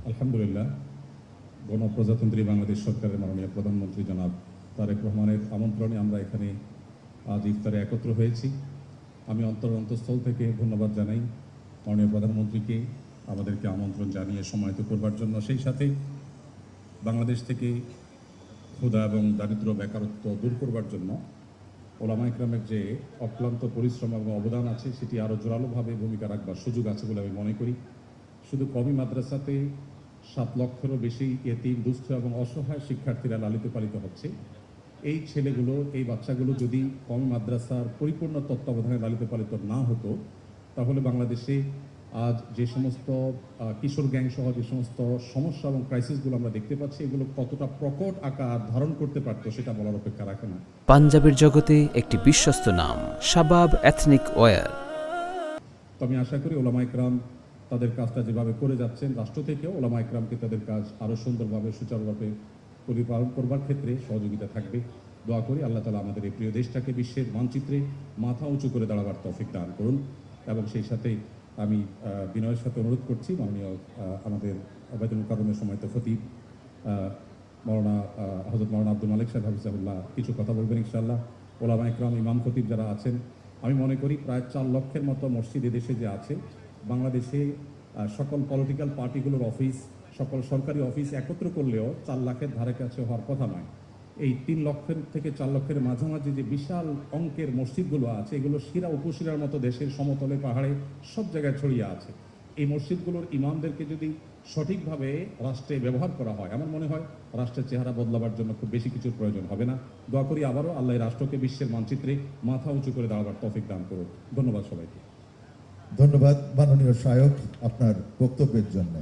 আলহামদুলিল্লাহ, গণপ্রজাতন্ত্রী বাংলাদেশ সরকারের মাননীয় প্রধানমন্ত্রী জনাব তারেক রহমানের আমন্ত্রণে আমরা এখানে আজ ইফতারে একত্র হয়েছি। আমি অন্তঃস্থল থেকে ধন্যবাদ জানাই মাননীয় প্রধানমন্ত্রীকে আমাদেরকে আমন্ত্রণ জানিয়ে সমাহিত করবার জন্য। সেই সাথে বাংলাদেশ থেকে ক্ষুধা এবং দারিদ্র্য বেকারত্ব দূর করবার জন্য ওলামা ইকরামের যে অক্লান্ত পরিশ্রম এবং অবদান আছে সেটি আরও জোরালোভাবে ভূমিকা রাখবার সুযোগ আছে বলে আমি মনে করি। শুধু কওমি মাদ্রাসাতে 7 লক্ষেরও বেশি এতিম, দুস্থ এবং অসহায় শিক্ষার্থীরা লালিত পালিত হচ্ছে। এই ছেলেগুলো, এই বাচ্চাগুলো যদি কওমি মাদ্রাসার পরিপূর্ণ তত্ত্বাবধানে লালিত পালিত না হতো, তাহলে বাংলাদেশে আজ যে সমস্ত কিশোর গ্যাং সহ যে সমস্ত সমস্যা এবং ক্রাইসিসগুলো আমরা দেখতে পাচ্ছি, এগুলো কতটা প্রকট আকার ধারণ করতে পারত সেটা বলার অপেক্ষা রাখে না। পাঞ্জাবের জগতে একটি বিশ্বস্ত নাম, শাবাব এথনিক ওয়্যার। তো আমি আশা করি ওলামা ইকরাম তাদের কাজটা যেভাবে করে যাচ্ছেন, রাষ্ট্র থেকেও ওলামা ইকরামকে তাদের কাজ আরও সুন্দরভাবে সুচারুভাবে পরিপালন করবার ক্ষেত্রে সহযোগিতা থাকবে। দোয়া করি আল্লাহ তাআলা আমাদের এই প্রিয় দেশটাকে বিশ্বের মানচিত্রে মাথা উঁচু করে দাঁড়াবার তৌফিক দান করুন। এবং সেই সাথে আমি বিনয়ের সাথে অনুরোধ করছি মাননীয় আমাদের ওবায়দুল কারণের সময়ত খতিব হযরত মাওলানা আব্দুল মালিক সাহেব হাফিজাহুল্লাহ কিছু কথা বলবেন ইনশাআল্লাহ। ওলামা ইকরাম, ইমাম খতিব যারা আছেন, আমি মনে করি প্রায় 4 লক্ষের মতো মসজিদ এদেশে যে আছে, বাংলাদেশে সকল পলিটিক্যাল পার্টিগুলোর অফিস, সকল সরকারি অফিস একত্র করলেও 4 লাখের ধারে কাছে হওয়ার কথা নয়। এই 3 লক্ষের থেকে 4 লক্ষের মাঝামাঝি যে বিশাল অঙ্কের মসজিদগুলো আছে, এগুলো শিরা উপশিরার মতো দেশের সমতলে, পাহাড়ে সব জায়গায় ছড়িয়ে আছে। এই মসজিদগুলোর ইমামদেরকে যদি সঠিকভাবে রাষ্ট্রে ব্যবহার করা হয়, আমার মনে হয় রাষ্ট্রের চেহারা বদলাবার জন্য খুব বেশি কিছুর প্রয়োজন হবে না। দোয়া করি আবারও আল্লাহ রাষ্ট্রকে বিশ্বের মানচিত্রে মাথা উঁচু করে দাঁড়াবার তৌফিক দান করুন। ধন্যবাদ সবাইকে। ধন্যবাদ মাননীয় শায়খ আপনার বক্তব্যের জন্য।